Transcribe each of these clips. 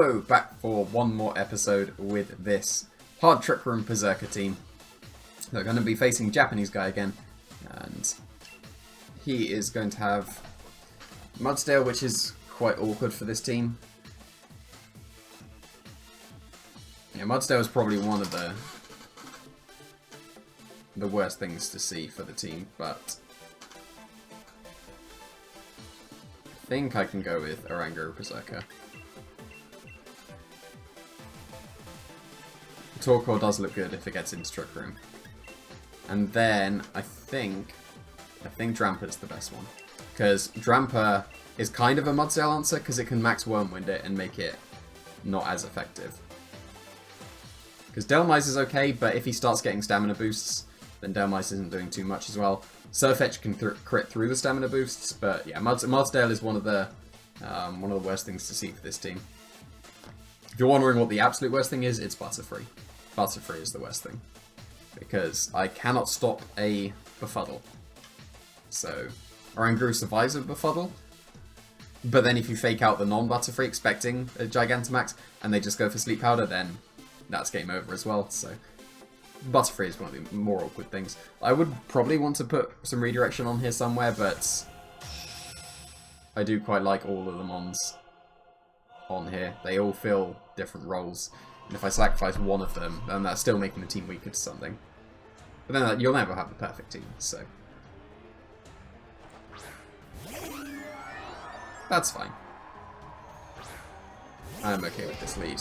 So, back for one more episode with this Hard Trick Room Berserker team. They're going to be facing Japanese guy again, and he is going to have Mudsdale, which is quite awkward for this team. Yeah, Mudsdale is probably one of the worst things to see for the team, but I think I can go with Orango Berserker. Torkoal does look good if it gets into Trick Room. And then I think Dramper's the best one. Because Dramper is kind of a Mudsdale answer because it can max Wormwind it and make it not as effective. Because Delmise is okay, but if he starts getting stamina boosts, then Delmise isn't doing too much as well. Surfetch can crit through the stamina boosts, but yeah, Mudsdale is one of the worst things to see for this team. If you're wondering what the absolute worst thing is, it's Butterfree. Butterfree is the worst thing. Because I cannot stop a Befuddle. So, Oranguru survives a Befuddle, but then if you fake out the non-Butterfree expecting a Gigantamax, and they just go for Sleep Powder, then that's game over as well, so Butterfree is one of the more awkward things. I would probably want to put some redirection on here somewhere, but I do quite like all of the Mons on here. They all fill different roles, and if I sacrifice one of them, then that's still making the team weaker to something. But then you'll never have the perfect team, so that's fine. I'm okay with this lead.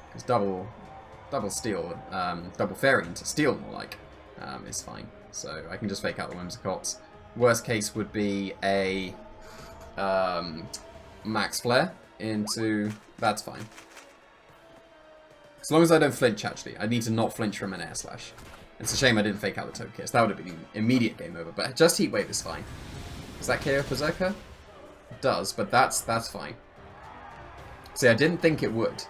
Because double steel, double fairy into steel more like, is fine. So I can just fake out the Whimsicots. Worst case would be a max flare into, that's fine. As long as I don't flinch, actually. I need to not flinch from an air slash. It's a shame I didn't fake out the Togekiss. That would have been immediate game over, but just Heat Wave is fine. Does that KO Berserker? It does, but that's fine. See, I didn't think it would.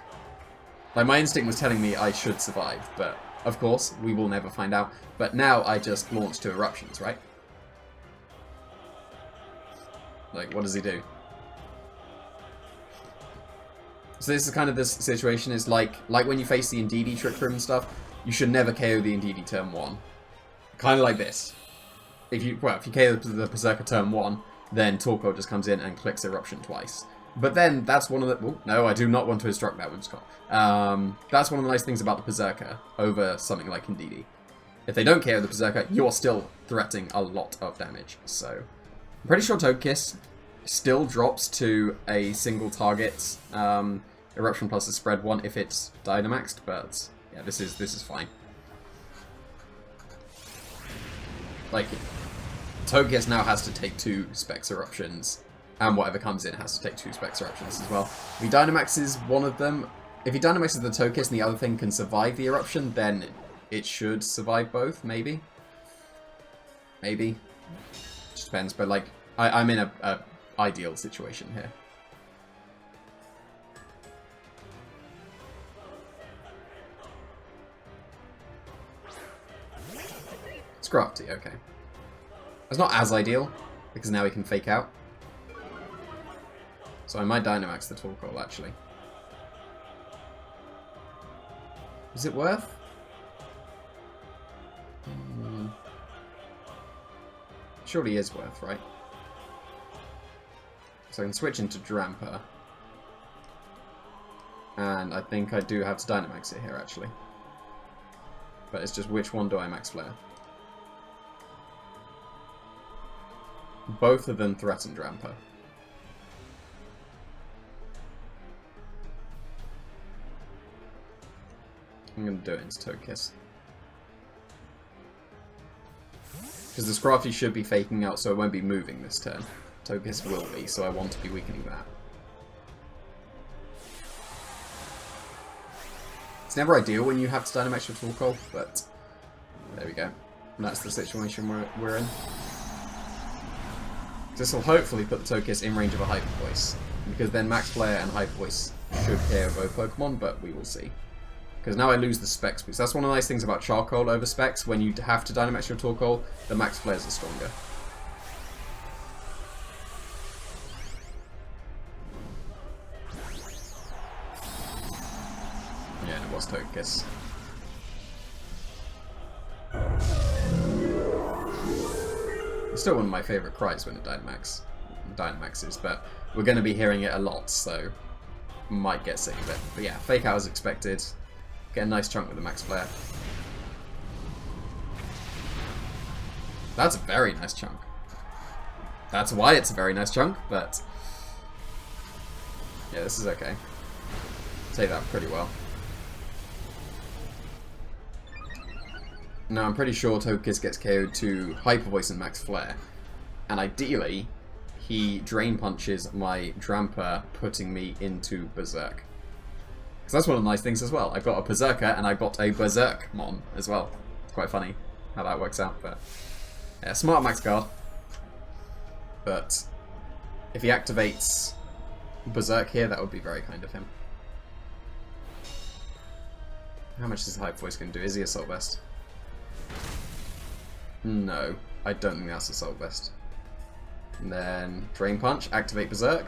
Like, my instinct was telling me I should survive, but of course, we will never find out. But now I just launch 2 eruptions, right? Like, what does he do? So this is kind of this situation, is like when you face the Indeedee Trick Room and stuff, you should never KO the Indeedee turn 1. Kind of like this. If you KO the Berserker turn 1, then Torkoal just comes in and clicks Eruption twice. But then, that's one of the... Oh, no, I do not want to instruct that Whimsicott. That's one of the nice things about the Berserker over something like Indeedee. If they don't KO the Berserker, you're still threatening a lot of damage. So, I'm pretty sure Togekiss still drops to a single target Eruption plus a spread 1 if it's Dynamaxed, but yeah, this is fine. Like, Togekiss now has to take 2 Specs Eruptions, and whatever comes in has to take 2 Specs Eruptions as well. If he Dynamaxes one of them, if he Dynamaxes the Togekiss and the other thing can survive the Eruption, then it should survive both, maybe? Maybe. Just depends, but like, I'm in a ideal situation here. Scrafty, okay. It's not as ideal, because now he can fake out. So I might Dynamax the Torkoal, actually. Is it worth? Surely is worth, right? So I can switch into Dramper. And I think I do have to Dynamax it here, actually. But it's just which one do I max flare? Both of them threaten Dramper. I'm going to do it into Togekiss. Because the Scrafty should be faking out, so it won't be moving this turn. Togekiss will be, so I want to be weakening that. It's never ideal when you have to Dynamax your Torkoal, but there we go. And that's the situation we're in. This will hopefully put the Togekiss in range of a Hyper Voice, because then Max Flare and Hyper Voice should KO both Pokemon, but we will see. Because now I lose the Specs boost. That's one of the nice things about Charcoal over Specs. When you have to Dynamax your Torkoal, the Max Flares are stronger. was Togekiss. It's still one of my favourite cries when it Dynamaxes, but we're going to be hearing it a lot, so might get sick of it. But yeah, Fake Out as expected. Get a nice chunk with the Max Flare. That's a very nice chunk. That's why it's a very nice chunk, but yeah, this is okay. Take that pretty well. Now I'm pretty sure Togekiss gets KO'd to Hyper Voice and Max Flare, and ideally he Drain Punches my Drampa, putting me into Berserk. Because that's one of the nice things as well. I've got a Berserker and I got a Berserk Mon as well. It's quite funny how that works out, but yeah, smart max guard. But if he activates Berserk here, that would be very kind of him. How much is Hyper Voice going to do? Is he Assault Vest? No, I don't think that's Assault Vest. And then Drain Punch, activate Berserk.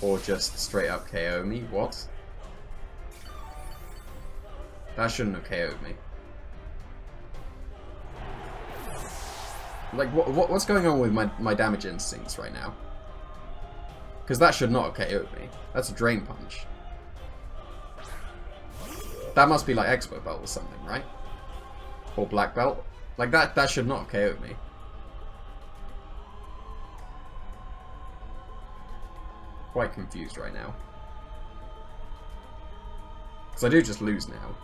Or just straight up KO me. What? That shouldn't have KO'd me. Like, what's going on with my damage instincts right now? Because that should not have KO'd me. That's a Drain Punch. That must be like Expert Belt or something, right? Or Black Belt. Like, that should not have KO'd me. Quite confused right now. Because I do just lose now.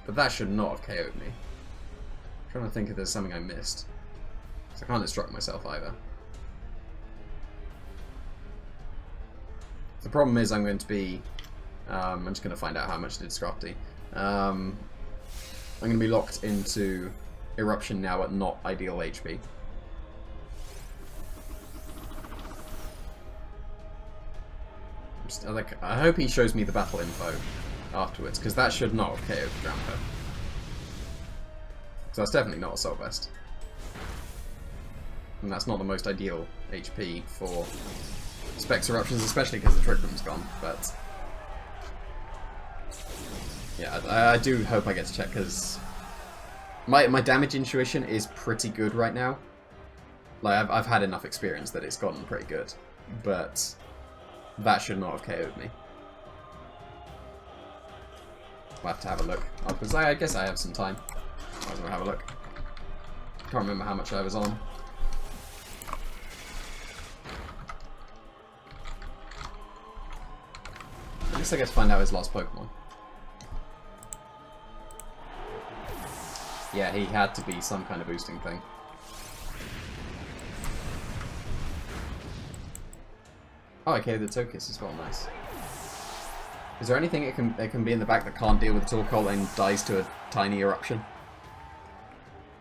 But that should not have KO'd me. I'm trying to think if there's something I missed. Because I can't destruct myself either. The problem is I'm going to be... I'm just going to find out how much it did Scrafty. I'm going to be locked into Eruption now at not ideal HP. I hope he shows me the battle info afterwards, because that should not have KO'd Drampa. Because that's definitely not Assault Vest. And that's not the most ideal HP for Specs Eruptions, especially because the Trick Room's gone, but... yeah, I do hope I get to check, because my damage intuition is pretty good right now. Like, I've had enough experience that it's gotten pretty good, but that should not have KO'd me. I'll have to have a look. Because I guess I have some time. Might as well have a look. Can't remember how much I was on. At least I get to find out his last Pokemon. Yeah, he had to be some kind of boosting thing. Oh, okay, the Togekiss as well, nice. Is there anything it can be in the back that can't deal with Torkoal and dies to a tiny eruption?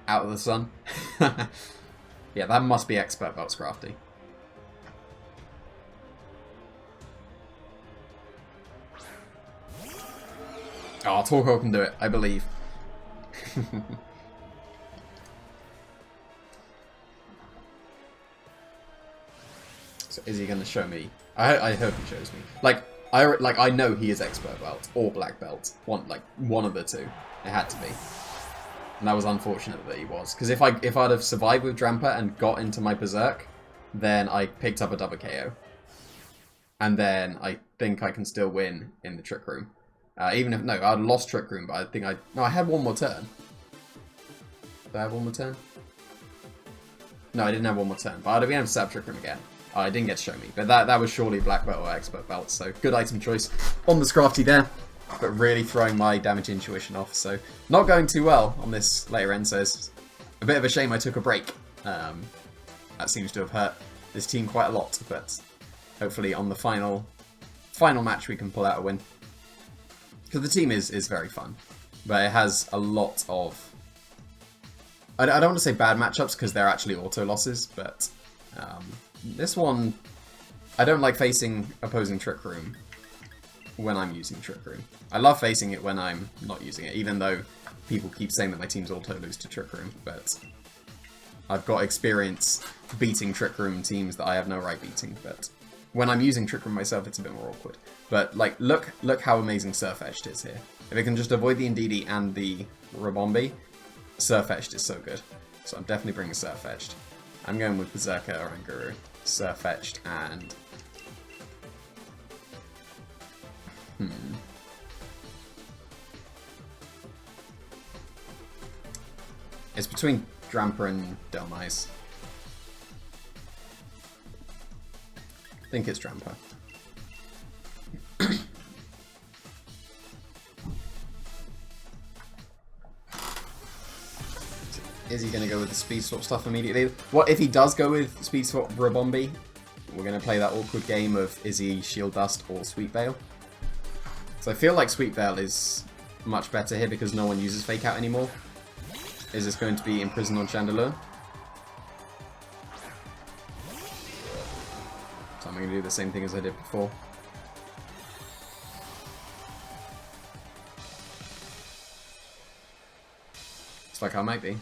Out of the sun? Yeah, that must be Expert Belt's Crafty. Oh, Torkoal can do it, I believe. So is he going to show me? I hope he shows me. I know he is Expert Belt or Black Belt. One of the two. It had to be. And that was unfortunate that he was. Because if I'd have survived with Drampa and got into my Berserk, then I picked up a double KO. And then I think I can still win in the Trick Room. Even if no, I'd lost Trick Room, but I think I had one more turn. Did I have one more turn? No, I didn't have one more turn, but I'd have been able to set up Trick Room again. Oh, I didn't get to show me, but that was surely Black Belt or Expert Belt, so good item choice on the Scrafty there, but really throwing my damage intuition off, so not going too well on this later end, so it's a bit of a shame I took a break. That seems to have hurt this team quite a lot, but hopefully on the final match we can pull out a win. Because the team is very fun, but it has a lot of... I don't want to say bad matchups, because they're actually auto losses, but... this one, I don't like facing opposing Trick Room when I'm using Trick Room. I love facing it when I'm not using it, even though people keep saying that my teams auto lose to Trick Room, but I've got experience beating Trick Room teams that I have no right beating, but when I'm using Trick Room myself, it's a bit more awkward. But, like, look how amazing Surf Edged is here. If it can just avoid the Indeedee and the Rabombi, Surf Edged is so good. So I'm definitely bringing Surf Edged. I'm going with Berserker or Anguru. Surf Edged and... It's between Drampa and Delmise. I think it's Drampa. Is he going to go with the Speed Swap stuff immediately? What if he does go with Speed Swap Rabombi? We're going to play that awkward game of is he Shield Dust or Sweet Veil? So I feel like Sweet Veil is much better here because no one uses Fake Out anymore. Is this going to be Imprison on Chandelure? So I'm going to do the same thing as I did before. Looks like I might be.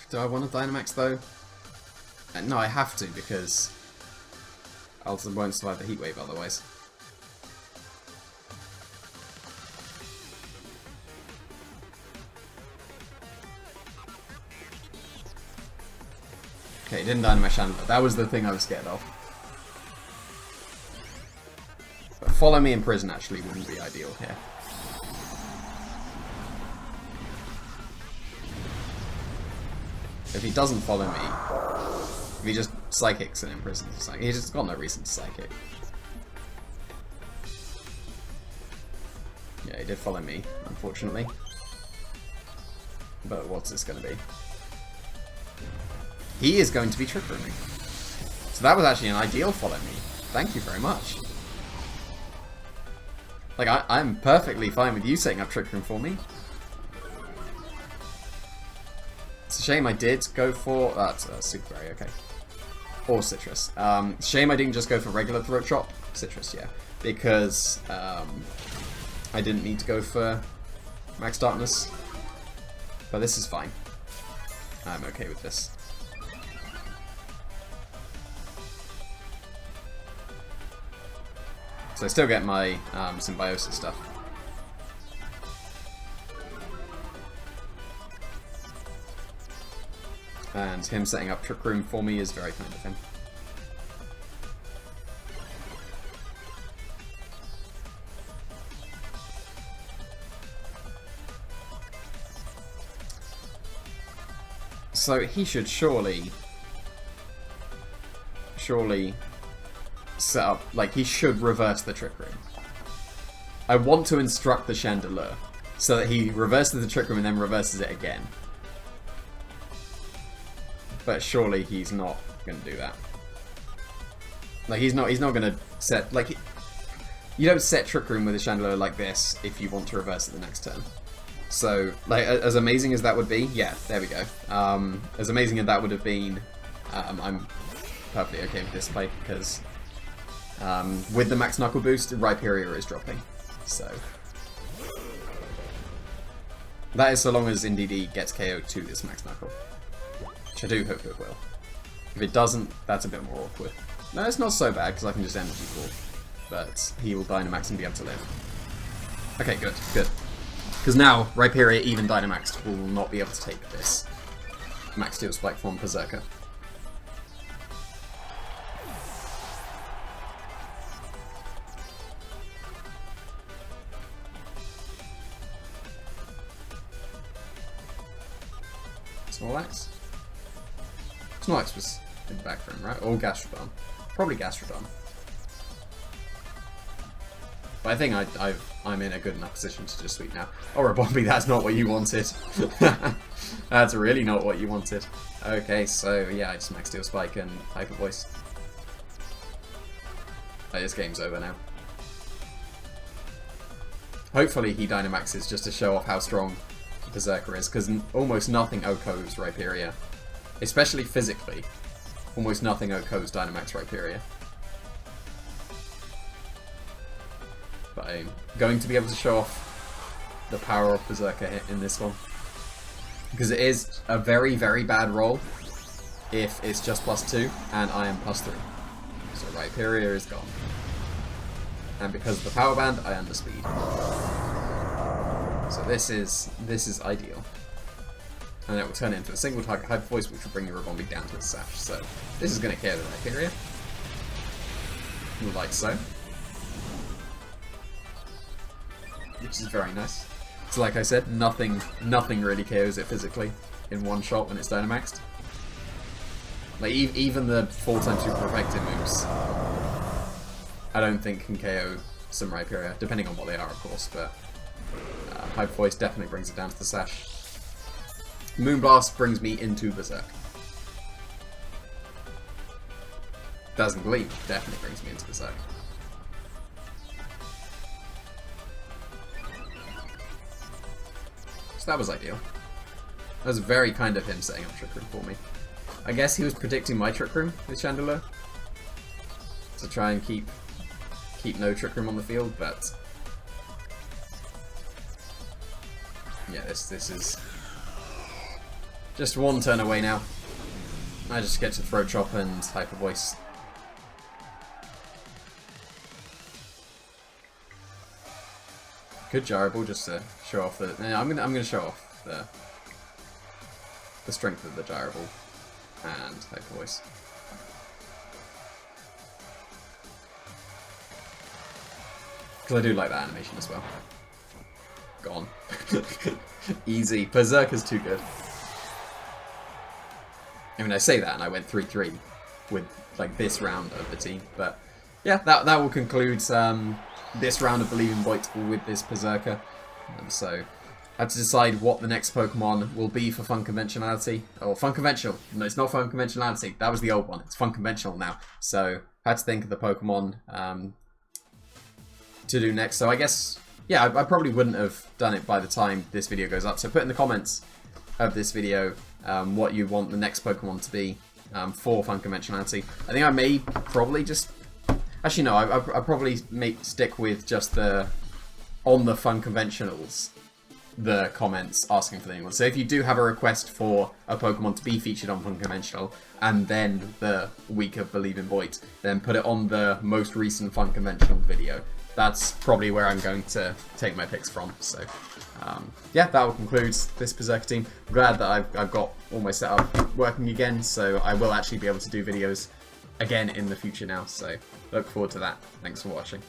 Do I want to Dynamax though? No, I have to because I won't survive the Heat Wave otherwise. Okay, he didn't Dynamax Chandler. That was the thing I was scared of. But Follow Me in Prison actually wouldn't be ideal here. If he doesn't follow me, if he just Psychics and Imprisons, it's like, he's just got no reason to Psychic. Yeah, he did follow me, unfortunately. But what's this going to be? He is going to be Trick Rooming. So that was actually an ideal follow me. Thank you very much. Like, I'm perfectly fine with you setting up Trick Room for me. It's a shame I did go for... that's Super Berry, okay. Or Citrus. Shame I didn't just go for regular Throat Chop. Citrus, yeah. Because I didn't need to go for Max Darkness. But this is fine. I'm okay with this. So I still get my Symbiosis stuff. And him setting up Trick Room for me is very kind of him. So he should surely set up, like, he should reverse the Trick Room. I want to instruct the Chandelure so that he reverses the Trick Room and then reverses it again. But surely he's not going to do that. Like, he's not going to set, like, you don't set Trick Room with a Chandelure like this if you want to reverse it the next turn. So, like, as amazing as that would be, yeah, there we go. As amazing as that would have been, I'm perfectly okay with this play, because with the Max Knuckle boost, Rhyperior is dropping. So, that is so long as Indeedee gets KO'd to this Max Knuckle. Which I do hope it will. If it doesn't, that's a bit more awkward. No, it's not so bad, because I can just Energy Ball. But he will Dynamax and be able to live. Okay, good, good. Because now, Rhyperior, even Dynamaxed, will not be able to take this Max Steel Spike from Berserker. Snorlax? Snorlax was in the back room, right? Or Gastrodon. Probably Gastrodon. But I think I'm in a good enough position to just sweep now. Or a Bombi, that's not what you wanted. That's really not what you wanted. Okay, so yeah, I just Max Steel Spike and Hyper Voice. Oh, this game's over now. Hopefully he Dynamaxes just to show off how strong Berserker is, because almost nothing OHKOs Rhyperior. Especially physically. Almost nothing OHKOs Dynamax Rhyperior. But I'm going to be able to show off the power of Berserker in this one. Because it is a very, very bad roll. if it's just +2 and I am +3. So Rhyperior is gone. And because of the power band, I underspeed. So this is ideal. And it will turn into a single target Hyper Voice, which will bring your Ribombee down to its sash. So this is going to KO the Rhyperior. Like so. Which is very nice. So like I said, nothing really KOs it physically in one shot when it's Dynamaxed. Like even the 4x super effective moves, I don't think can KO some Rhyperior, depending on what they are, of course. But Hyper Voice definitely brings it down to the sash. Moonblast brings me into Berserk. Dazzling Gleam definitely brings me into Berserk. So that was ideal. That was very kind of him setting up Trick Room for me. I guess he was predicting my Trick Room with Chandelure to try and keep no Trick Room on the field, but yeah, this is just one turn away now. I just get to Throat Chop and Hyper Voice. Good Gyrable just to show off the. I'm gonna show off the strength of the Gyrable and Hyper Voice. Because I do like that animation as well. Gone. Easy. Berserk is too good. I mean, I say that and I went 3-3 with like this round of the team, but yeah, that will conclude this round of Believe in Boyt with this Berserker. So I had to decide what the next Pokemon will be for Fun Conventionality. Or Fun Conventional. No, it's not Fun Conventionality. That was the old one. It's Fun Conventional now. So I had to think of the Pokemon to do next. So I guess, yeah, I probably wouldn't have done it by the time this video goes up. So put in the comments of this video what you want the next Pokemon to be for Fun Conventionality. I think I may probably just... Actually, no, I probably may stick with just the... On the Fun Conventionals, the comments asking for the new one. So if you do have a request for a Pokemon to be featured on Fun Conventional, and then the week of Believe in Boyt, then put it on the most recent Fun Conventional video. That's probably where I'm going to take my picks from. So yeah, that will conclude this Berserker team. I'm glad that I've got all my setup working again, so I will actually be able to do videos again in the future now. So look forward to that. Thanks for watching.